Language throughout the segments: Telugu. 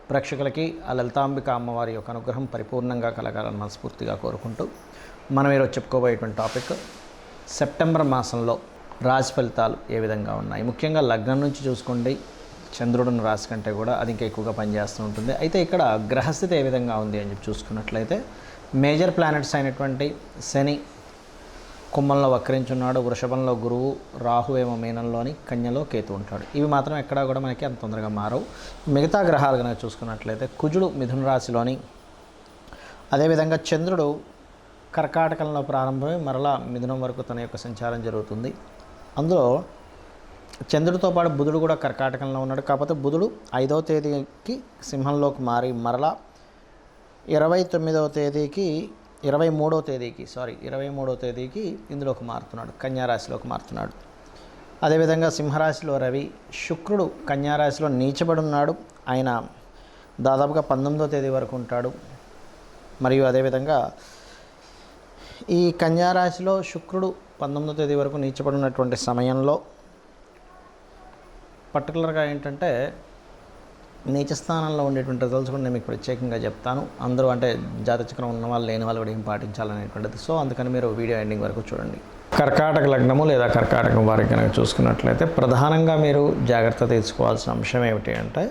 ప్రేక్షకులకి ఆ లలితాంబిక అమ్మవారి యొక్క అనుగ్రహం పరిపూర్ణంగా కలగాలని మనస్ఫూర్తిగా కోరుకుంటూ మనం ఈరోజు చెప్పుకోబోయేటువంటి టాపిక్ సెప్టెంబర్ మాసంలో రాశి ఫలితాలు ఏ విధంగా ఉన్నాయి. ముఖ్యంగా లగ్నం నుంచి చూసుకోండి, చంద్రుడిని రాశి కంటే కూడా అది ఇంకా ఎక్కువగా పనిచేస్తూ ఉంటుంది. అయితే ఇక్కడ గ్రహస్థితి ఏ విధంగా ఉంది అని చెప్పి చూసుకున్నట్లయితే మేజర్ ప్లానెట్స్ అయినటువంటి శని కుంభంలో వక్రించున్నాడు, వృషభంలో గురువు, రాహు ఏమో మీనంలోని, కన్యలో కేతు ఉంటాడు. ఇవి మాత్రం ఎక్కడా కూడా మనకి అంత తొందరగా మారవు. మిగతా గ్రహాలు కనుక చూసుకున్నట్లయితే కుజుడు మిథున రాశిలోని, అదేవిధంగా చంద్రుడు కర్కాటకంలో ప్రారంభమై మరలా మిథునం వరకు తన యొక్క సంచారం జరుగుతుంది. అందులో చంద్రుడితో పాటు బుధుడు కూడా కర్కాటకంలో ఉన్నాడు. కాకపోతే బుధుడు 5వ తేదీకి సింహంలోకి మారి మరలా 23వ తేదీకి ఇందులోకి మారుతున్నాడు, కన్యారాశిలోకి మారుతున్నాడు. అదేవిధంగా సింహరాశిలో రవి, శుక్రుడు కన్యారాశిలో నీచబడి ఉన్నాడు. ఆయన దాదాపుగా 19వ తేదీ వరకు ఉంటాడు. మరియు అదేవిధంగా ఈ కన్యారాశిలో శుక్రుడు 19వ తేదీ వరకు నీచబడి ఉన్నటువంటి సమయంలో పర్టికులర్గా ఏంటంటే నీచ స్థానంలో ఉండేటువంటి రిజల్ట్స్ కూడా నేను మీకు ప్రత్యేకంగా చెప్తాను. అందరూ అంటే జాతచక్రం ఉన్న వాళ్ళు లేని వాళ్ళు కూడా ఏం పాటించాలనేటువంటిది. సో అందుకని మీరు వీడియో ఎండింగ్ వరకు చూడండి. కర్కాటక లగ్నము లేదా కర్కాటకం వారికి కనుక చూసుకున్నట్లయితే ప్రధానంగా మీరు జాగ్రత్త తీసుకోవాల్సిన అంశం ఏమిటి అంటే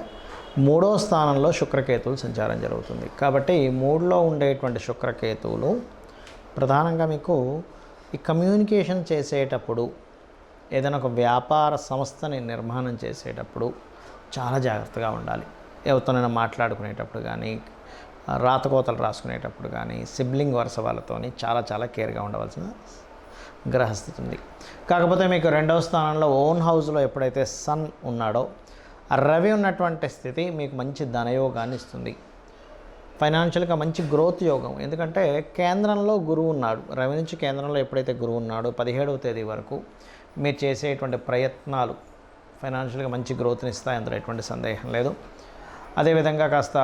3వ స్థానంలో శుక్రకేతువులు సంచారం జరుగుతుంది. కాబట్టి 3లో ఉండేటువంటి శుక్రకేతువులు ప్రధానంగా మీకు ఈ కమ్యూనికేషన్ చేసేటప్పుడు, ఏదైనా ఒక వ్యాపార సంస్థని నిర్మాణం చేసేటప్పుడు చాలా జాగ్రత్తగా ఉండాలి. ఎవరితోనైనా మాట్లాడుకునేటప్పుడు కానీ, రాతకోతలు రాసుకునేటప్పుడు కానీ, సిబ్లింగ్ వరుస వాళ్ళతోని చాలా కేర్గా ఉండవలసిన గ్రహస్థితి ఉంది. కాకపోతే మీకు 2వ స్థానంలో ఓన్ హౌస్లో ఎప్పుడైతే సన్ ఉన్నాడో, రవి ఉన్నటువంటి స్థితి మీకు మంచి ధనయోగాన్ని ఇస్తుంది. ఫైనాన్షియల్గా మంచి గ్రోత్ యోగం. ఎందుకంటే కేంద్రంలో గురువు ఉన్నాడు. రవి నుంచి కేంద్రంలో ఎప్పుడైతే గురువు ఉన్నాడో 17వ తేదీ వరకు మీరు చేసేటువంటి ప్రయత్నాలు ఫైనాన్షియల్గా మంచి గ్రోత్ని ఇస్తాయి, అందులో ఎటువంటి సందేహం లేదు. అదేవిధంగా కాస్త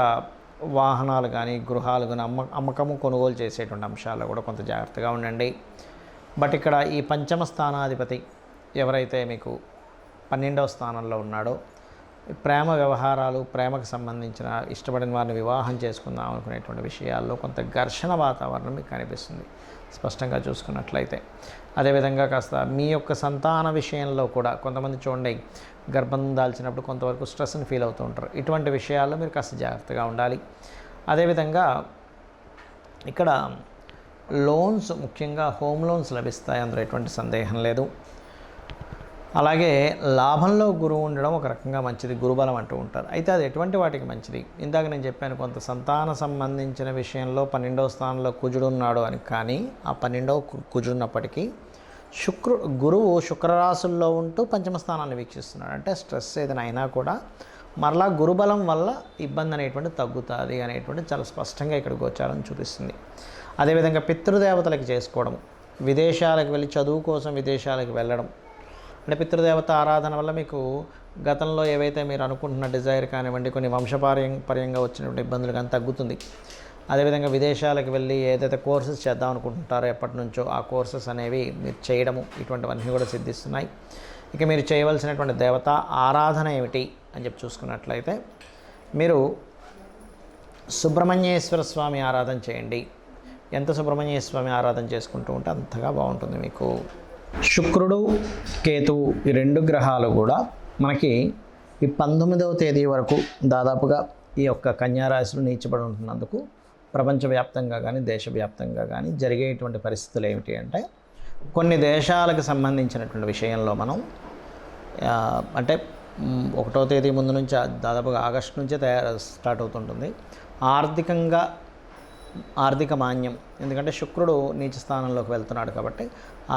వాహనాలు కానీ, గృహాలు కానీ అమ్మకము కొనుగోలు చేసేటువంటి అంశాల్లో కూడా కొంత జాగ్రత్తగా ఉండండి. బట్ ఇక్కడ ఈ పంచమ స్థానాధిపతి ఎవరైతే మీకు 12వ స్థానంలో ఉన్నాడో, ప్రేమ వ్యవహారాలు, ప్రేమకు సంబంధించిన ఇష్టపడిన వారిని వివాహం చేసుకుందాం అనుకునేటువంటి విషయాల్లో కొంత ఘర్షణ వాతావరణం మీకు కనిపిస్తుంది స్పష్టంగా చూసుకున్నట్లయితే. అదేవిధంగా కాస్త మీ యొక్క సంతాన విషయంలో కూడా కొంతమంది చూడండి, గర్భం దాల్చినప్పుడు కొంతవరకు స్ట్రెస్ని ఫీల్ అవుతూ ఉంటారు. ఇటువంటి విషయాల్లో మీరు కాస్త జాగ్రత్తగా ఉండాలి. అదేవిధంగా ఇక్కడ లోన్స్, ముఖ్యంగా హోమ్ లోన్స్ లభిస్తాయి, అందులో ఎటువంటి సందేహం లేదు. అలాగే లాభంలో గురువు ఉండడం ఒక రకంగా మంచిది, గురుబలం అంటూ ఉంటారు. అయితే అది ఎటువంటి వాటికి మంచిది? ఇందాక నేను చెప్పాను, కొంత సంతాన సంబంధించిన విషయంలో 12వ స్థానంలో కుజుడు ఉన్నాడు అని. కానీ ఆ 12వ కుజుడు ఉన్నప్పటికీ గురువు శుక్రరాశుల్లో ఉంటూ పంచమ స్థానాన్ని వీక్షిస్తున్నాడు. అంటే స్ట్రెస్ ఏదైనా అయినా కూడా మరలా గురుబలం వల్ల ఇబ్బంది అనేటువంటి తగ్గుతుంది అనేటువంటి చాలా స్పష్టంగా ఇక్కడ గోచారం చూపిస్తుంది. అదేవిధంగా పితృదేవతలకి చేసుకోవడం, విదేశాలకు వెళ్ళి చదువు కోసం విదేశాలకు వెళ్ళడం, అంటే పితృదేవత ఆరాధన వల్ల మీకు గతంలో ఏవైతే మీరు అనుకుంటున్న డిజైర్ కానివ్వండి, కొన్ని వంశపారంపర్యంగా వచ్చినటువంటి ఇబ్బందులు కానీ తగ్గుతుంది. అదేవిధంగా విదేశాలకు వెళ్ళి ఏదైతే కోర్సెస్ చేద్దాం అనుకుంటుంటారో ఎప్పటి నుంచో ఆ కోర్సెస్ అనేవి మీరు చేయడము, ఇటువంటివన్నీ కూడా సిద్ధిస్తున్నాయి. ఇక మీరు చేయవలసినటువంటి దేవత ఆరాధన ఏమిటి అని చెప్పి చూసుకున్నట్లయితే మీరు సుబ్రహ్మణ్యేశ్వర స్వామి ఆరాధన చేయండి. ఎంత సుబ్రహ్మణ్యేశ్వర స్వామి ఆరాధన చేసుకుంటూ ఉంటే అంతగా బాగుంటుంది మీకు. శుక్రుడు, కేతువు ఈ 2 గ్రహాలు కూడా మనకి ఈ 19వ తేదీ వరకు దాదాపుగా ఈ యొక్క కన్యారాశిలో నీచబడి ఉంటున్నందుకు ప్రపంచవ్యాప్తంగా కానీ, దేశవ్యాప్తంగా కానీ జరిగేటువంటి పరిస్థితులు ఏమిటి అంటే, కొన్ని దేశాలకు సంబంధించినటువంటి విషయంలో మనం అంటే 1వ తేదీ ముందు నుంచి దాదాపుగా ఆగస్టు నుంచే స్టార్ట్ అవుతుంటుంది. ఆర్థిక మాన్యం, ఎందుకంటే శుక్రుడు నీచ స్థానంలోకి వెళ్తున్నాడు కాబట్టి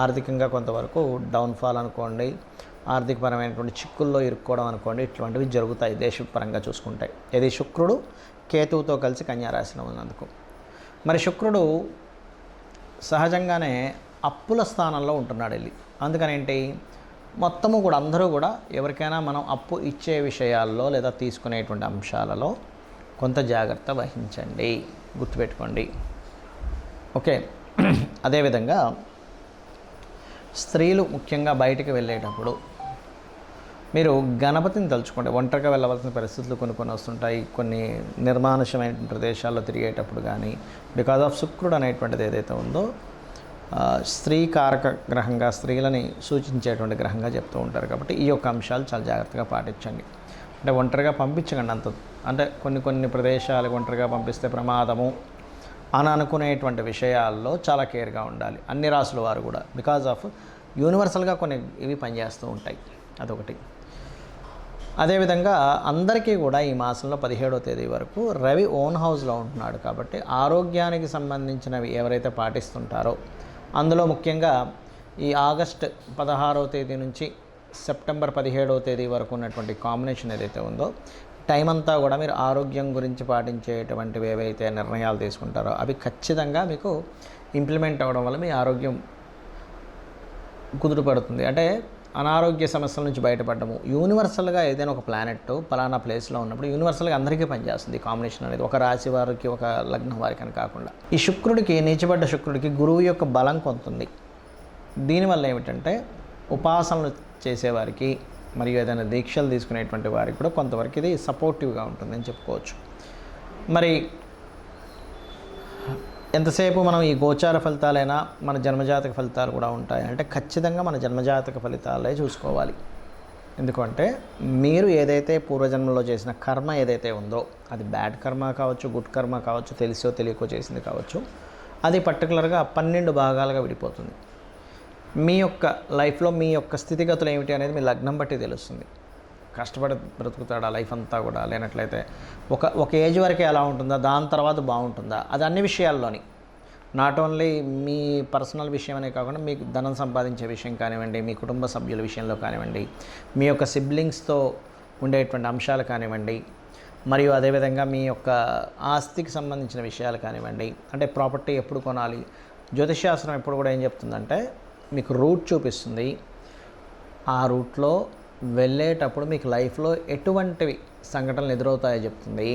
ఆర్థికంగా కొంతవరకు డౌన్ఫాల్ అనుకోండి, ఆర్థికపరమైనటువంటి చిక్కుల్లో ఇరుక్కోవడం అనుకోండి, ఇటువంటివి జరుగుతాయి దేశపరంగా చూసుకుంటే. ఇది శుక్రుడు కేతువుతో కలిసి కన్యారాశిలో ఉన్నందుకు. మరి శుక్రుడు సహజంగానే అప్పుల స్థానంలో ఉంటున్నాడు వెళ్ళి. అందుకని ఏంటి, మొత్తము కూడా అందరూ కూడా ఎవరికైనా మనం అప్పు ఇచ్చే విషయాల్లో లేదా తీసుకునేటువంటి అంశాలలో కొంత జాగ్రత్త వహించండి, గుర్తుపెట్టుకోండి. ఓకే. అదేవిధంగా స్త్రీలు ముఖ్యంగా బయటికి వెళ్ళేటప్పుడు మీరు గణపతిని తలుచుకోండి. ఒంటరిగా వెళ్ళవలసిన పరిస్థితులు కొన్ని వస్తుంటాయి. కొన్ని నిర్మానుష్యమైన ప్రదేశాల్లో తిరిగేటప్పుడు కానీ, బికాజ్ ఆఫ్ శుక్రుడు అనేటువంటిది ఏదైతే ఉందో స్త్రీ కారక గ్రహంగా, స్త్రీలని సూచించేటువంటి గ్రహంగా చెప్తూ ఉంటారు. కాబట్టి ఈ యొక్క అంశాలు చాలా జాగ్రత్తగా పాటించండి. అంటే ఒంటరిగా పంపించకండి అంత. అంటే కొన్ని ప్రదేశాలకు ఒంటరిగా పంపిస్తే ప్రమాదము అని అనుకునేటువంటి విషయాల్లో చాలా కేర్గా ఉండాలి అన్ని రాసుల వారు కూడా. బికాజ్ ఆఫ్ యూనివర్సల్గా కొన్ని ఇవి పనిచేస్తూ ఉంటాయి. అదొకటి. అదేవిధంగా అందరికీ కూడా ఈ మాసంలో 17వ తేదీ వరకు రవి ఓన్ హౌస్లో ఉంటున్నాడు. కాబట్టి ఆరోగ్యానికి సంబంధించినవి ఎవరైతే పాటిస్తుంటారో, అందులో ముఖ్యంగా ఈ ఆగస్ట్ 16వ తేదీ నుంచి సెప్టెంబర్ 17వ తేదీ వరకు ఉన్నటువంటి కాంబినేషన్ ఏదైతే ఉందో, టైం అంతా కూడా మీరు ఆరోగ్యం గురించి పాటించేటువంటివి ఏవైతే నిర్ణయాలు తీసుకుంటారో అవి ఖచ్చితంగా మీకు ఇంప్లిమెంట్ అవ్వడం వల్ల మీ ఆరోగ్యం కుదుటపడుతుంది. అంటే అనారోగ్య సమస్యల నుంచి బయటపడము. యూనివర్సల్గా ఏదైనా ఒక ప్లానెట్ పలానా ప్లేస్లో ఉన్నప్పుడు యూనివర్సల్గా అందరికీ పనిచేస్తుంది ఈ కాంబినేషన్ అనేది, ఒక రాశి వారికి ఒక లగ్నం వారికి అని కాకుండా. ఈ శుక్రుడికి, నీచబడ్డ శుక్రుడికి గురువు యొక్క బలం కొంత ఉంది. దీనివల్ల ఏమిటంటే ఉపాసనలు చేసేవారికి మరియు ఏదైనా దీక్షలు తీసుకునేటువంటి వారికి కూడా కొంతవరకు ఇది సపోర్టివ్గా ఉంటుందని చెప్పుకోవచ్చు. మరి ఎంతసేపు మనం ఈ గోచార ఫలితాలైనా మన జన్మజాతక ఫలితాలు కూడా ఉంటాయి అంటే ఖచ్చితంగా మన జన్మజాతక ఫలితాలే చూసుకోవాలి. ఎందుకంటే మీరు ఏదైతే పూర్వజన్మలో చేసిన కర్మ ఏదైతే ఉందో, అది బ్యాడ్ కర్మ కావచ్చు, గుడ్ కర్మ కావచ్చు, తెలిసో తెలియకో చేసింది కావచ్చు, అది పర్టికులర్గా 12 భాగాలుగా విడిపోతుంది. మీ యొక్క లైఫ్లో మీ యొక్క స్థితిగతులు ఏమిటి అనేది మీ లగ్నం బట్టి తెలుస్తుంది. కష్టపడి బ్రతుకుతాడా లైఫ్ అంతా కూడా, లేనట్లయితే ఒక ఏజ్ వరకే ఎలా ఉంటుందా, దాని తర్వాత బాగుంటుందా, అది అన్ని విషయాల్లోని, నాట్ ఓన్లీ మీ పర్సనల్ విషయం అనే కాకుండా మీకు ధనం సంపాదించే విషయం కానివ్వండి, మీ కుటుంబ సభ్యుల విషయంలో కానివ్వండి, మీ యొక్క సిబ్లింగ్స్తో ఉండేటువంటి అంశాలు కానివ్వండి, మరియు అదేవిధంగా మీ యొక్క ఆస్తికి సంబంధించిన విషయాలు కానివ్వండి, అంటే ప్రాపర్టీ ఎప్పుడు కొనాలి. జ్యోతిష్శాస్త్రం ఎప్పుడు కూడా ఏం చెప్తుందంటే మీకు రూట్ చూపిస్తుంది. ఆ రూట్లో వెళ్ళేటప్పుడు మీకు లైఫ్లో ఎటువంటివి సంఘటనలు ఎదురవుతాయో చెప్తుంది.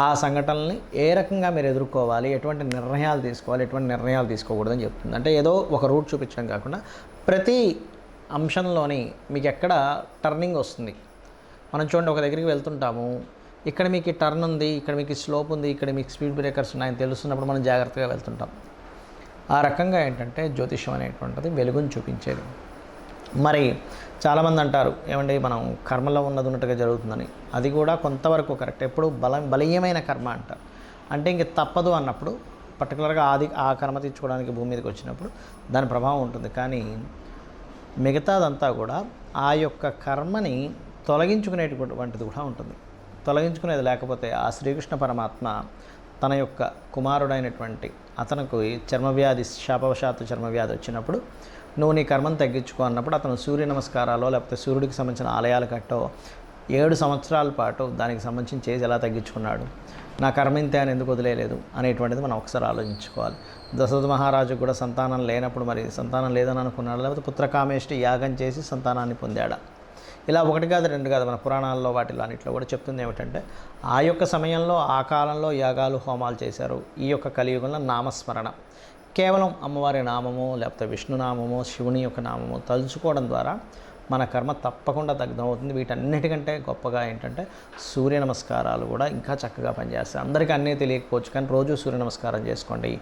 ఆ సంఘటనల్ని ఏ రకంగా మీరు ఎదుర్కోవాలి, ఎటువంటి నిర్ణయాలు తీసుకోవాలి, ఎటువంటి నిర్ణయాలు తీసుకోకూడదని చెప్తుంది. అంటే ఏదో ఒక రూట్ చూపించడం కాకుండా ప్రతి అంశంలోని మీకు ఎక్కడ టర్నింగ్ వస్తుంది. మనం చూడండి, ఒక దగ్గరికి వెళ్తుంటాము, ఇక్కడ మీకు టర్న్ ఉంది, ఇక్కడ మీకు స్లోప్ ఉంది, ఇక్కడ మీకు స్పీడ్ బ్రేకర్స్ ఉన్నాయని తెలుస్తున్నప్పుడు మనం జాగ్రత్తగా వెళ్తుంటాం. ఆ రకంగా ఏంటంటే జ్యోతిష్యం అనేటువంటిది వెలుగుని చూపించేది. మరి చాలామంది అంటారు ఏమండి మనం కర్మలో ఉన్నట్టుగా జరుగుతుందని. అది కూడా కొంతవరకు కరెక్ట్. ఎప్పుడు బలీయమైన కర్మ అంటారు. అంటే ఇంక తప్పదు అన్నప్పుడు పర్టికులర్గా ఆ కర్మ తీర్చుకోవడానికి భూమి మీదకి వచ్చినప్పుడు దాని ప్రభావం ఉంటుంది. కానీ మిగతాదంతా కూడా ఆ యొక్క కర్మని తొలగించుకునేటువంటిది కూడా ఉంటుంది. తొలగించుకునేది లేకపోతే ఆ శ్రీకృష్ణ పరమాత్మ తన యొక్క కుమారుడైనటువంటి అతనికి చర్మవ్యాధి, శాపవశాత్తు చర్మవ్యాధి వచ్చినప్పుడు నువ్వు నీ కర్మను తగ్గించుకో అన్నప్పుడు అతను సూర్య నమస్కారాలో లేకపోతే సూర్యుడికి సంబంధించిన ఆలయాలు కట్టో 7 సంవత్సరాల పాటు దానికి సంబంధించిన చేసి ఎలా తగ్గించుకున్నాడు, నా కర్మ ఇంతే అని ఎందుకు వదిలేయలేదు అనేటువంటిది మనం ఒకసారి ఆలోచించుకోవాలి. దశరథ మహారాజు కూడా సంతానం లేనప్పుడు మరి సంతానం లేదని అనుకున్నాడు, లేకపోతే పుత్రకామేష్టి యాగం చేసి సంతానాన్ని పొందాడా. ఇలా 1 కాదు 2 కాదు మన పురాణాల్లో వాటిలో అన్నింటిలో కూడా చెప్తుంది ఏమిటంటే ఆ యొక్క సమయంలో ఆ కాలంలో యాగాలు హోమాలు చేశారు. ఈ యొక్క కలియుగంలో నామస్మరణ, కేవలం అమ్మవారి నామము లేకపోతే విష్ణునామము, శివుని యొక్క నామము తలుచుకోవడం ద్వారా మన కర్మ తప్పకుండా దగ్ధమవుతుంది. వీటన్నిటికంటే గొప్పగా ఏంటంటే సూర్య నమస్కారాలు కూడా ఇంకా చక్కగా పనిచేస్తాయి. అందరికీ అన్నీ తెలియకపోవచ్చు, కానీ రోజు సూర్య నమస్కారం చేసుకోండి.